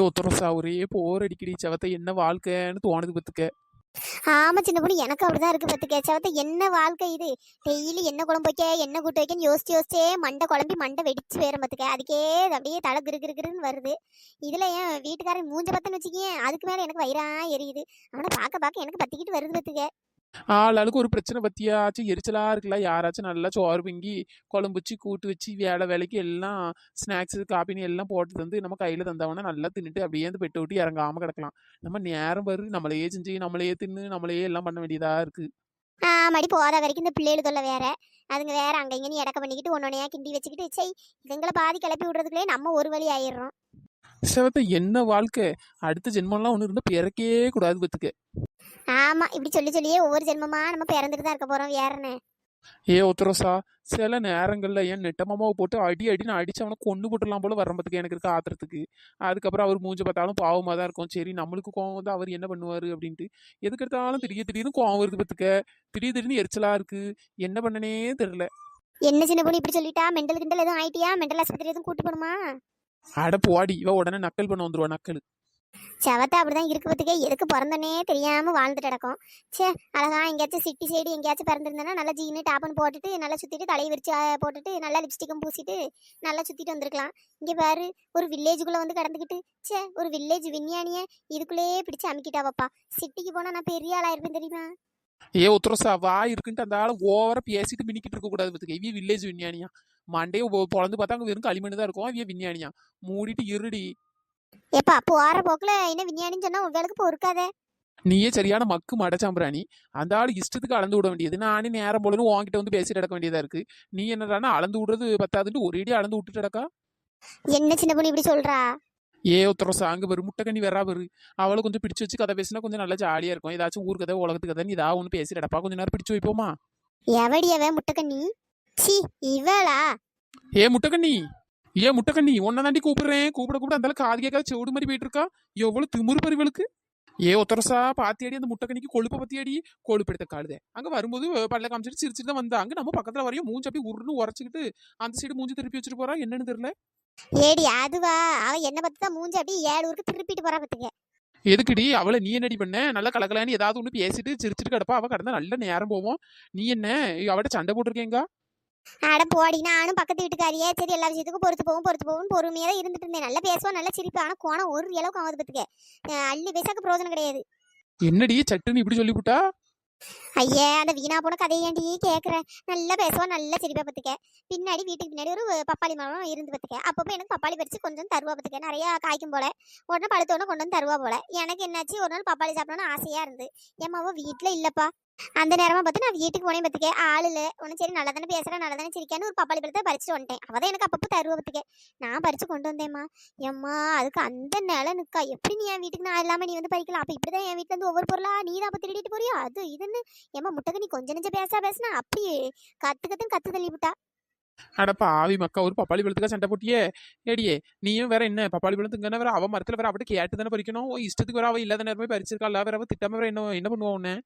ஒத்தரசா ஒரே போர் அடிக்கடி செவத்த என்ன வாழ்க்கைன்னு தோணுது பத்துக்க. ஆமா சின்ன பொண்ணு, எனக்கு அப்படிதான் இருக்கு பத்துக்க. சவத்த என்ன வாழ்க்கை இது. டெய்லி என்ன குழம்பு வைக்க என்ன கூட்டு வைக்கன்னு யோசிச்சு யோசிச்சே மண்டை குழம்பி மண்டை வெடிச்சு வேற பத்துக்க. அதுக்கே இது அப்படியே தலை கிருன்னு வருது. இதுல என் வீட்டுக்காரன் மூஞ்ச பத்தன்னு வச்சுக்கேன், அதுக்கு மேல எனக்கு வயிறா எரியுது. அவனை பார்க்க பார்க்க எனக்கு பத்திக்கிட்டு வருது பத்துக்க. ஆளாளுக்கு ஒரு பிரச்சனை பத்தியாச்சும் எரிச்சலா இருக்குல்ல. யாராச்சும் நல்லா சோறு பிங்கி குழம்பு வச்சு கூட்டு வச்சு வேலைக்கு எல்லாம் ஸ்நாக்ஸ் காப்பின்னு எல்லாம் போட்டு தந்து நம்ம கையில தந்தவொடனே நல்லா தின்னுட்டு அப்படியே அந்த பெட்டு விட்டு இறங்காம கிடக்கலாம். நம்ம நேரம் வரு நம்மளையே செஞ்சு நம்மளையே தின்னு நம்மளையே எல்லாம் பண்ண வேண்டியதா இருக்கு. மடி போற வரைக்கும் இந்த பிள்ளைகள் தொல்லை வேற. அதுங்க வேற அங்க இங்கன்னு இடக்க பண்ணிக்கிட்டு ஒன்னொன்னையா கிண்டி வச்சுக்கிட்டு செய் இதுங்களை பாதி கிளப்பி விடுறதுக்குள்ளே நம்ம ஒரு வழி ஆயிடுறோம். செவத்த என்ன வாழ்க்கை. அடுத்த ஜென்மம்லாம் ஒண்ணு இருந்தா பிறக்கே கூடாது பத்துக்க. ஆமா, இப்படி சொல்லி சொல்லியே ஒவ்வொரு ஜென்மமா நம்ம பிறந்துட்டு தான் இருக்க போறோம். வேறன்னு ஒத்தரசா சில நேரங்கள்ல என் நெட்டமாமாவை போட்டு அடி அடின்னு அடிச்சு அவனை கொண்டு போட்டுலாம் போல வரம்பத்துக்கு எனக்கு இருக்க ஆத்திரத்துக்கு. அதுக்கப்புறம் அவர் மூஞ்ச பார்த்தாலும் பாவமாக தான் இருக்கும். சரி நம்மளுக்கு கோவம் வந்து அவர் என்ன பண்ணுவாரு அப்படின்ட்டு எதுக்கு எடுத்தாலும் திடீர்னு கோவம் வருது பத்துக்க. திடீர்னு எரிச்சலா இருக்கு. என்ன பண்ணனே தெரியல. என்ன சின்ன பொண்ணு இப்படி சொல்லிட்டா? மெண்டல் கிண்டல் எதுவும் ஆயிட்டியா? மெண்டல் ஆஸ்பத்திரி எதுவும் கூட்டு போணுமா? அட போடி, இவ உடனே நக்கல் பண்ண வந்துருவா. நக்கல் செவத்த அப்படிதான் இருக்கு பத்துக்கே. எதுக்கு பிறந்தனே தெரியாம வாழ்ந்துட்டு கிடக்கும். சே, அழகா எங்கேயாச்சும் சிட்டி சைடு எங்கேயாச்சும் பிறந்திருந்தேன்னா நல்லா ஜீனு டாப்னு போட்டுட்டு நல்லா சுத்திட்டு தலையை விரிச்சு போட்டுட்டு நல்லா லிப்ஸ்டிக்கும் பூசிட்டு நல்லா சுத்திட்டு வந்திருக்கலாம். இங்க பாரு, ஒரு வில்லேஜுக்குள்ள வந்து கிடந்துக்கிட்டு சே, ஒரு வில்லேஜ் விஞ்ஞானிய இதுக்குள்ளேயே பிடிச்சு அமுக்கிட்டா பாப்பா. சிட்டிக்கு போனா நான் பெரிய ஆளா இருப்பேன் தெரியுமா? உத்தரசா வா இருக்குன்ட்டு அந்த ஆளை ஓவரா பேசிட்டு மினிக்கிட்டு இருக்க கூடாது பத்துக்க. இவ வில்லேஜ் விஞ்ஞானியா? மண்டையை பொழந்து பார்த்தா அங்க வெறும் களிமண் தான் இருக்கும். இவ விஞ்ஞானியா? மூடிட்டு இருடி. எப்பா போற போக்குல என்ன விஞ்ஞானின்னு சொன்னா உங்களுக்கு பொறுக்காதே. நீயே சரியான மக்கு மடச்சாம்பிராணி. அந்த ஆள் இஷ்டத்துக்கு அளந்து விட வேண்டியது. நானே நேரம் போலன்னு உன்கிட்ட வந்து பேசிட்டு நடக்க வேண்டியதா இருக்கு. நீ என்னடானா அளந்து விடுறது பத்தாதுன்ட்டு ஒரேடி அளந்து விட்டுட்டு நடக்கா. என்ன சின்ன பொண்ணு இப்படி சொல்றா? ஒருத்தர அங்க வரும் முட்டைக்கண்ணி வரா வரு. அவளை கொஞ்சம் பிடிச்சு வச்சு கதை பேசினா கொஞ்சம் நல்லா ஜாலியா இருக்கும். ஏதாச்சும் ஊர் கதை உலகத்து கதைன்னு ஏதாவது ஒன்று பேசிடப்பா. கொஞ்ச நேரம் பிடிச்சு வைப்போமா? எவடியவ முட்டைக்கண்ணி? சி, இவளா? முட்டைக்கண்ணி, முட்டைக்கண்ணி உன்னை தாண்டி கூப்பிடுறேன். கூப்பிட அந்த காது கேட்காத செவிடு மாதிரி போயிட்டு இருக்கா. எவ்வளவு திமுரு பறிவளுக்கு. ஒத்தரசா பாத்தியாடி அந்த முட்டைக்கணிக்கு கொழுப்ப பத்தியாடி. கொழுப்பு எடுத்த காலுதே அங்க வரும்போது பல்ல காமிச்சிட்டு சிரிச்சுட்டு தான் வந்தா. அங்க நம்ம பக்கத்துல வரையும் மூஞ்சி அப்படி உருன்னு உரைச்சிக்கிட்டு அந்த சைடு மூஞ்சி திருப்பி வச்சுட்டு போறா. என்னன்னு தெரியல. ஏடி அதுவா? அவ என்ன பத்தி தான் மூஞ்சி அப்படியே 7 ஊருக்கு திருப்பிட்டு போறா பத்துக்க. எதுக்குடி அவளை நீ என்னடி பண்ண? நல்லா கலக்கலான்னு ஏதாவது ஒண்ணு பேசிட்டு சிரிச்சிட்டு கிடப்பா. அவ கடந்தா நல்ல நேரம் போவோம். நீ என்ன அவட்ட சண்டை போட்டிருக்கேங்க? அட போடி, நானும் பக்கத்து வீட்டுக்காரியே சரி எல்லா விஷயத்துக்கும் பொறுத்து போகும் பொறுமையா தான் இருந்துட்டு இருந்தேன். நல்லா பேசுவா, நல்லா சிரிப்பா. ஆனா கோணம் ஒரு அளவுக்கு ஆகுது பத்துக்க. அள்ளி பேசாக்கு பிரோஜனம் கிடையாது. என்னடி சட்டுன்னு இப்படி சொல்லிவிட்டா? ஐயே, அந்த வீணா போன கதையாண்டி கேக்குறேன். நல்லா பேசுவா, நல்லா சிரிப்பா பத்துக்க. பின்னாடி வீட்டுக்கு பின்னாடி ஒரு பப்பாளி மரம் இருந்து பத்துக்க. அப்பப்போ எனக்கு பப்பாளி பறிச்சு கொஞ்சம் தருவா பத்துக்க. நிறைய காய்க்கும் போல உடனே பழுத்தோடனே கொண்டு வந்து தருவா போல. எனக்கு என்னாச்சு, ஒரு நாள் பப்பாளி சாப்பிடணும்னு ஆசையா இருந்து எம்மாவோ வீட்டுல இல்லப்பா. அந்த நேரமா பார்த்து நான் வீட்டுக்கு போனேன் பத்துக்க. ஆள் இல்லை ஒன்னும். சரி நல்லா தானே பேசுறேன் நல்லா தானே சிரிக்கான்னு ஒரு பப்பாளி பழத்தை பறிச்சுட்டு வந்துட்டேன். அவதான் எனக்கு அப்பப்போ தருவா பத்துக்க. நான் பறிச்சு கொண்டு வந்தேம்மா. எம்மா அதுக்கு அந்த நிலை நிக்கா. எப்படி நீ என் வீட்டுக்கு நான் இல்லாம நீ வந்து பறிக்கலாம்? அப்ப இப்படிதான் என் வீட்டுல இருந்து ஒவ்வொரு பொருளா நீ தான் அப்ப திருடிட்டு போறியா? அது இதுன்னு ஏம்மா முட்டைக்கு நீ கொஞ்சம் நெஞ்ச பேசினா அப்படியே கத்து தள்ளி விட்டா. அடப்பா ஆவி மக்கா, ஒரு பப்பாளி பழத்துக்கா சண்டை போட்டியே? ஏடியே நீயும் வேற என்ன பப்பாளி பழத்துக்கு வேற அவ மரத்துல வேற அவட்ட கேட்டு தானே பறிக்கணும். இஷ்டத்துக்கு வேற அவ இல்லாத நேரமே பறிச்சிருக்கா. வேற அவ திட்டாம வேற என்ன என்ன பண்ணுவா உன்ன?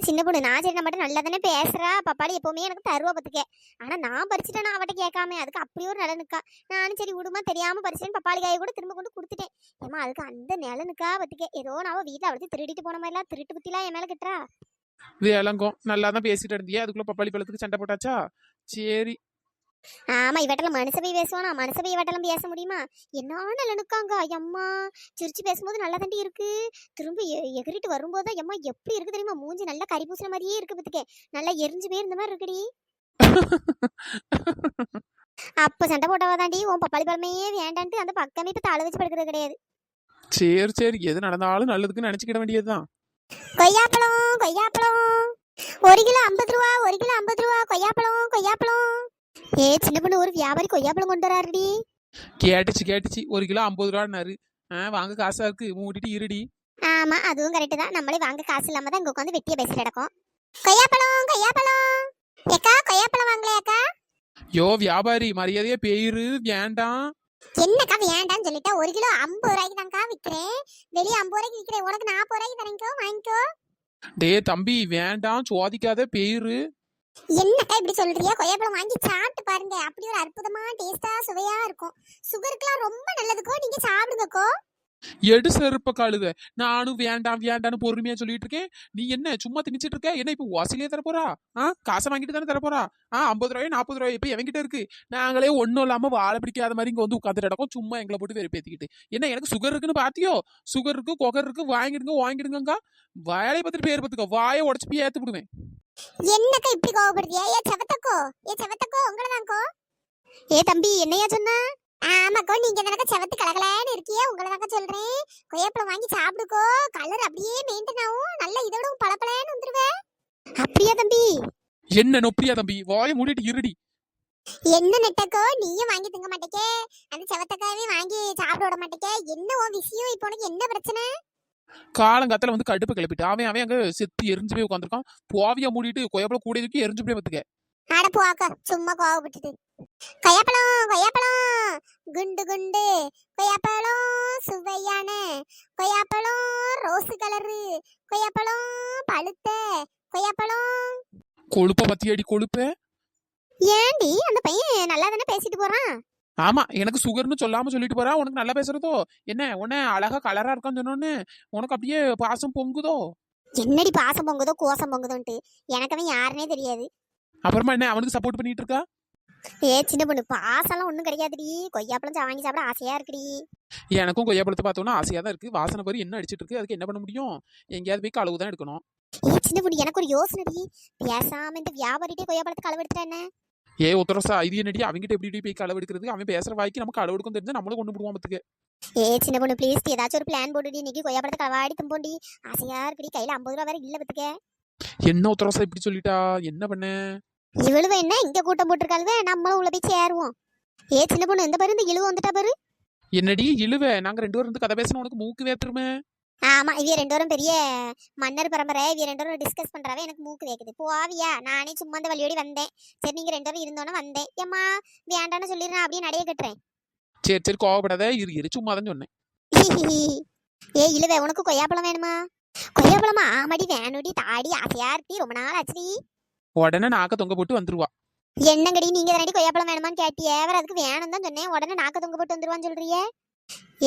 சின்ன பொண்ணு, நான் சரி நம்ம நல்லா தானே பேசுறா. பப்பாளி எப்பவுமே எனக்கு தருவா பத்துக்க. ஆனா நான் பறிச்சுட்டேன் அவட்ட கேட்காம. அதுக்கு அப்படியே ஒரு நிலனுக்கா. நானும் சரி விடுமா தெரியாம பறிச்சேன். பப்பாளி காயை கூட திரும்ப கொண்டு கொடுத்துட்டேன். ஏமா அதுக்கு அந்த நிலனுக்கா பத்துக்க. ஏதோ நான் வீட்டுல அவளுக்கு திருடிட்டு போன மாதிரிலாம் திருட்டு புத்திலாம் என் மேல கிட்டுறா. வேலங்கம் நல்லா தான் பேசிட்டு இருந்தியே, அதுக்குள்ள பப்பாளி பழத்துக்கு சண்டை போட்டாச்சா? சரி. ஆமா, இவட்டல மனுஷபை பேசுவானா? மனுஷபை இவட்டெல்லாம் பேச முடியுமா? என்ன நிலனுக்காங்க அம்மா. சிரிச்சு பேசும்போது நல்லா தண்டி இருக்கு. திரும்ப எகிரிட்டு வரும்போது எம்மா எப்படி இருக்கு தெரியுமா? மூஞ்சி நல்லா கறி பூசுற மாதிரியே இருக்கு பத்துக்கே. நல்லா எரிஞ்சு போய் இருந்த மாதிரி இருக்குடி. அப்ப சண்டை போட்டவா தாண்டி உன் பப்பாளி பழமே வேண்டான்ட்டு அந்த பக்கமே இப்ப தலை வச்சு படுக்கிறது கிடையாது. சரி எது நடந்தாலும் நல்லதுக்குன்னு நினைச்சுக்கிட வேண்டியதுதான். கொய்யாப்பழம் கொய்யாப்பழம் 1 கிலோ 50 ரூபா, 1 கிலோ 50 ரூபா. கொய்யாப்பழம். சின்ன பொண்ணு, ஒரு வியாபாரி கொய்யாப்பழம் கொண்டு வராருடி. கேட்டுச்சு 1 கிலோ 50 ரூபான்னாரு. வாங்க காசா இருக்கு மூடிட்டு இருடி. ஆமா, அதுவும் கரெக்ட் தான். நம்மளே வாங்க காசு இல்லாம தான் இங்க உட்காந்து வெட்டிய பேசிட்டு கிடக்கும். கொய்யாப்பழம் ஏக்கா, கொய்யாப்பழம் வாங்கலையாக்கா? வியாபாரி மரியாதையா பேரு வேண்டாம். என்னக்கா வேண்டாம்னு சொல்லிட்டா? 1 கிலோ 50 ரூபாய்க்கு தான்க்கா விக்கிறேன். வெளியே 50 ரூபாய்க்கு விக்கிறேன். உனக்கு 40 ரூபாய்க்கு தரேங்கோ, வாங்கிக்கோ. டே தம்பி வேண்டாம் சோதிக்காத பேரு. என்னக்கா இப்படி சொல்றியா? கொய்யாப்பழம் வாங்கி சாப்பிட்டு பாருங்க, அப்படி ஒரு அற்புதமா டேஸ்டா சுவையா இருக்கும். சுகருக்குலாம் ரொம்ப நல்லதுக்கோ, நீங்க சாப்பிடுங்கக்கோ. எடு செருப்ப காலுத. நானும் வேண்டாம் வேண்டாம்னு பொறுமையா சொல்லிட்டு இருக்கேன். நீ என்ன சும்மா திணிச்சிட்டு இருக்க? என்ன இப்ப வாசிலே தர போறா? காசை வாங்கிட்டு தானே தர போறா? 50 ரூபாய் 40 ரூபாய் இப்ப எவங்கிட்ட இருக்கு? நாங்களே ஒண்ணும் இல்லாம வாழை பிடிக்காத மாதிரி இங்க வந்து உட்காந்துட்டு கிடக்கும். சும்மா எங்களை போட்டு வெறுப்பேத்திக்கிட்டு. என்ன எனக்கு சுகர் இருக்குன்னு பாத்தியோ? சுகர் இருக்கு கொகர் இருக்கு, வாங்கிடுங்க வாங்கிடுங்கக்கா. வாயை பத்திட்டு பேர் பத்துக்க, வாயை உடச்சு போய் ஏத்து விடுவேன். என்னக்கா இப்படி கோவப்படுறியா? ஏ செவத்தக்கோ உங்களதான்க்கோ. ஏ தம்பி, என்னையா சொன்ன? ஆமாக்கோ, நீங்க தானக்கா செவத்து கலகலன்னு இருக்கியே, உங்களை தாக்கா சொல்றேன். கொய்யாப்பழம் வாங்கி சாப்பிடுக்கோ, கலர் அப்படியே மெயின்டைன் ஆகும், நல்லா இதோட பளபளன்னு வந்துருவே. அப்படியா தம்பி? என்ன நொப்பியா தம்பி? வாயை மூடிட்டு இருடி. என்ன நெட்டக்கோ, நீயும் வாங்கி திங்க மாட்டேக்கே, அந்த செவத்தக்காவே வாங்கி சாப்பிட விட மாட்டேக்கே. என்ன உன் விஷயம்? இப்போ உனக்கு என்ன பிரச்சனை? காலங்காத்தால வந்து கடுப்பு கிளப்பிட்டு அவன் அவன் அங்க செத்து எரிஞ்சு போய் உட்காந்துருக்கான். போவியா மூடிட்டு கொய்யாப்பழம் கூட தூக்கி எரிஞ்சு போய் பத்துக்க. அட போக்கா, சும்மா கோவப்பட்டுட்டு. கொய்யாப்பழம் கொய்யாப்பழம் குண்டு குண்டு கொய்யாப்பழம், சுவையான கொய்யாப்பழம், ரோஸ் கலரு கொய்யாப்பழம், பழுத்த கொய்யாப்பழம். கொழுப்ப பத்தியடி கொழுப்ப. ஏண்டி அந்த பையன் நல்லா தானே பேசிட்டு போறான்? ஆமா, எனக்கு சுகர்னு சொல்லாம சொல்லிட்டு போறா. உனக்கு நல்லா பேசுறதோ என்ன? உன்ன அழகா கலரா இருக்கான்னு சொன்னோன்னு உனக்கு அப்படியே பாசம் பொங்குதோ? என்னடி பாசம் பொங்குதோ கோசம் பொங்குதோன்ட்டு எனக்கு அவன் யாருன்னே தெரியாது. அப்புறமா என்ன அவனுக்கு சப்போர்ட் பண்ணிட்டு இருக்கா? ஏ சின்ன பொண்ணு, பாசம்லாம் ஒண்ணும் கிடையாதுடி. கொய்யாப்பழம் வாங்கி சாப்பிட ஆசையா இருக்குடி. எனக்கும் கொய்யாப்பழத்தை பார்த்தோன்னா ஆசையா தான் இருக்கு. வாசனை பாரு என்ன அடிச்சிட்டு இருக்கு. அதுக்கு என்ன பண்ண முடியும்? எங்கேயாவது போய் களவு தான் எடுக்கணும். ஏ சின்ன பொண்ணு, எனக்கு ஒரு யோசனைடி. பேசாம இந்த வியாபாரிட்டே கொய்யாப்பழத்தை களவு எடுத்துட்டா என்ன? உத்தரசா இது என்னடி அவங்ககிட்ட எப்படி போய் களவு எடுக்கிறது? அவன் பேசுற வாய்க்கு நம்ம களவு எடுக்கும் தெரிஞ்சா நம்மளும் கொண்டு போடுவோம் பத்துக்கு. ஏ சின்ன பொண்ணு ப்ளீஸ், ஏதாச்சும் ஒரு பிளான் போடுடி. இன்னைக்கு கொய்யாப்பழத்தை களவாடி தும்போண்டி. ஆசையா இருக்குடி. கையில 50 ரூபா வேற இல்ல பத்துக்க. என்ன உத்தரசா இப்படி சொல்லிட்டா? என்ன பண்ண? இவளுவ என்ன இங்க கூட்டம் போட்டிருக்காளுவ, நம்மளும் உள்ள போய் சேருவோம். ஏ சின்ன பொண்ணு, இந்த பாரு, இந்த இழுவ வந்துட்டா பாரு. என்னடி இழுவ? நாங்க 2 பேரும் இருந்து கதை பேசணும் உனக்கு மூக்கு வேத்துருமே. ஆமா, இவ 2 பேரும் பெரிய மன்னர் பரம்பரை. இவ 2 பேரும் டிஸ்கஸ் பண்றாவே எனக்கு மூக்கு வேக்குது. போவியா? நானே சும்மா இந்த வழியோடி வந்தேன். சரி, நீங்க 2 பேரும் இருந்தோன்னு வந்தேன். ஏம்மா வேண்டான்னு சொல்லிடுறேன், அப்படியே நடைய கட்டுறேன். சரி சரி கோவப்படாத, இரு சும்மா தான் சொன்னேன். ஏ இழுவ, உனக்கு கொய்யாப்பழம் வேணுமா? கொய்யாப்பழமா? ஆமாடி வேணுடி, தாடி ஆசையா இருக்கு, ரொம்ப நாள் ஆச்சுடி. உடனே நாக்க தொங்க போட்டு வந்துருவா. என்னங்கடி நீங்க தானடி கொய்யாப்பழம் வேணுமான்னு கேட்டியே, வேற அதுக்கு வேணும் தான் சொன்னேன். உடனே நாக்க தொங்க போட்டு வந்துருவான்னு சொல்றியே.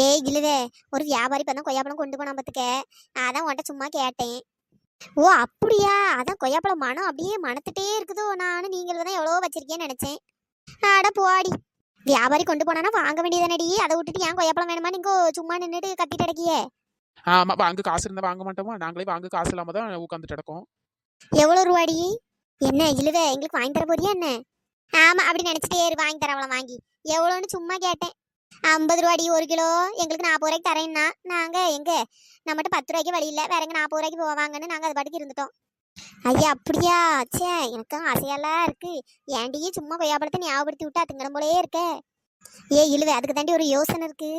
ஏய் இழுவே, ஒரு வியாபாரி இப்பதான் கொய்யாப்பழம் கொண்டு போனா பத்துக்க. அதான் உன்ட்ட சும்மா கேட்டேன். ஓ அப்படியா? அதான் கொய்யாப்பழம் மனம் அப்படியே மணத்துட்டே இருக்குதோ. நானும் நீங்களும் தான் எவ்வளவோ வச்சிருக்கேன்னு நினைச்சேன். அட போடி, வியாபாரி கொண்டு போனானா வாங்க வேண்டியதானடி. அதை விட்டுட்டு ஏன் கொய்யாப்பழம் வேணுமா நீங்க சும்மா நின்றுட்டு கத்திட்டு அடக்கியே? ஆமா, வாங்க காசு இருந்தா வாங்க மாட்டோமா? நாங்களே வாங்க காசு இல்லாம தான் உட்காந்துட்டு கிடக்கோம். எவ்வளவு ரூபாடி? என்ன இழுவே, எங்களுக்கு வாங்கி தர போறியா என்ன? ஆமா, அப்படி நினைச்சிட்டே இரு, வாங்கி தர அவளை. வாங்கி எவ்வளோன்னு சும்மா கேட்டேன். 50 ரூபாடி 1 கிலோ. எங்களுக்கு 40 ரூபாய்க்கு தரேன்னா நாங்க எங்க நம்மகிட்ட 10 ரூபாய்க்கு வழி இல்லை, வேற எங்க 40 ரூபாய்க்கு போவாங்கன்னு நாங்க அது பாட்டுக்கு இருந்துட்டோம். ஐயா அப்படியா? சே, எனக்கு ஆசையெல்லாம் இருக்கு. ஏன்டி சும்மா கொய்யாப்பழத்தை ஞாபகப்படுத்தி விட்டா திங்கடம் போலயே இருக்க. ஏ இழுவே, அதுக்கு தாண்டி ஒரு யோசனை இருக்கு.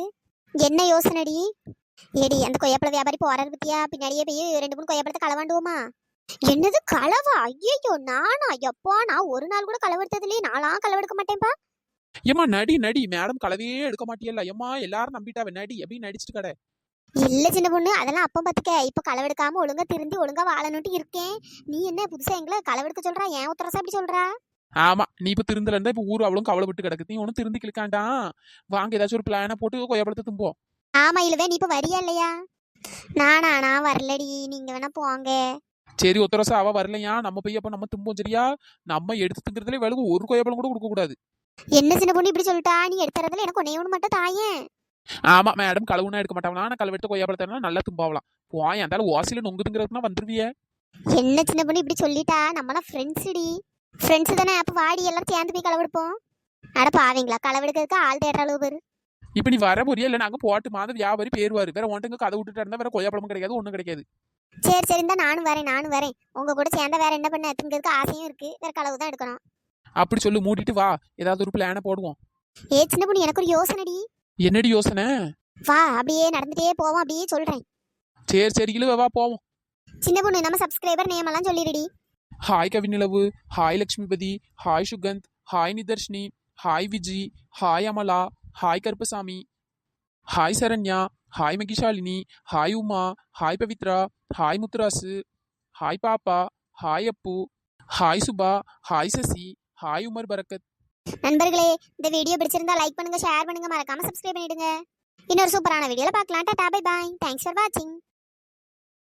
என்ன யோசனைடி? ஏடி, அந்த கொய்யாப்பழ வியாபாரி போறாரு பத்தியா, பின்னாடியே போய் 2 3 கொய்யாப்பழத்தை களவாண்டுவோமா? என்னது களவா? ஐயோ, நானா? எப்பா, நான் ஒரு நாள் கூட களவெடுத்ததுலயே நான்லாம் களவெடுக்க மாட்டேன்பா. ஏமா நடி மேடம் கலவையே எடுக்க மாட்டியல்ல? ஏமா எல்லாரும் நம்பிட்டாவ நடி அப்படின்னு நடிச்சிட்டு கடை. இல்ல சின்ன பொண்ணு, அதெல்லாம் அப்ப பாத்துக்க. இப்ப களவெடுக்காம ஒழுங்கா திருந்தி ஒழுங்கா வாழணும்ட்டு இருக்கேன். நீ என்ன புதுசா எங்களை களவெடுக்க சொல்றா? ஏன் உத்தரசா அப்படி சொல்றா? ஆமா, நீ இப்ப திருந்தல இருந்தா இப்ப ஊர் அவளும் கவலைப்பட்டு கிடக்கு. நீ ஒன்னும் திருந்தி கிளிக்காண்டா. வாங்க ஏதாச்சும் ஒரு பிளான போட்டு கொய்யாப்பழத்தை தும்போம். ஆமா இழுவே, நீ இப்ப வரியா இல்லையா? நான் வரலடி, நீங்க வேணா போங்க. சரி உத்தரசா, அவ வரலையா? நம்ம போய் அப்ப நம்ம தும்போம் சரியா? நம்ம எடுத்து திங்கிறதுல வேலைக்கு ஒரு கொய்யாப்பழம் கூட கொடுக்க கூடாது. என்ன சின்ன பொண்ணு இப்படி சொல்லிட்டா? நீ எடுத்துறதுல எனக்கு ஒன்னே ஒண்ணு மட்டும் தாயேன். ஆமா, மேடம் கழுவுனா எடுக்க மாட்டாங்களா? நான் கழுவெடுத்த கொய்யாப்பழத்தை நல்லா தும்பாவலாம். போய் அந்த ஓசில நொங்குதுங்கிறதுனா வந்துருவிய. என்ன சின்ன பொண்ணு இப்படி சொல்லிட்டா? நம்மளாம் ஃப்ரெண்ட்ஸுடி. ஃப்ரெண்ட்ஸ் தானே, அப்ப வாடி எல்லாரும் சேர்ந்து போய் களவெடுப்போம். அட பாவீங்களா, களவெடுக்கிறதுக்கு ஆள் தேடுற அளவு பேரு. இப்ப நீ வர போறியா? இல்ல நாங்க போட்டு மாத வியாபாரி பேருவாரு. வேற ஒன்றுங்க கதை விட்டுட்டு இருந்தா வேற கொய்யாப்பழமும் கிடைக்காது, ஒண்ணும் கிடைக்காது. சரி சரி, இந்த நானும் வரேன். உங்க கூட சேர்ந்தா வேற என்ன பண்ண? திங்கிறதுக்கு ஆசையும் இருக்கு, வேற களவு தான் எடுக்கணும். அப்படி சொல்லு, மூடிட்டு வா, ஏதாவது ஒரு பிளான போடுவோம். ஏ சின்ன பொண்ணு, எனக்கு ஒரு யோசனைடி. என்னடி யோசனை? வா, அப்படியே நடந்துட்டே போவோம், அப்படியே சொல்றேன். சரி இழுவ வா போவோம். சின்ன பொண்ணு, நம்ம சப்ஸ்கிரைபர் நேம் எல்லாம் சொல்லிடுடி. Hi Kavinilavu, hi Lakshmipathi, hi Suganth, hi Nitharshini, hi Viji, hi Amala, hi Karuppasamy, hi Saranya, hi Magishalini, hi Uma, hi Pavithra, hi Muthurasu, hi Pappa, hi Appu, hi Suba, hi Sasi, hi Umar Barakath. நண்பர்களே, இந்த வீடியோ பிடிச்சிருந்தா லைக் பண்ணுங்க, ஷேர் பண்ணுங்க, மறக்காம சப்ஸ்கிரைப் பண்ணிடுங்க. இன்னொரு சூப்பரான வீடியோல பார்க்கலாம். Tata, bye bye. Thanks for வாட்சிங்.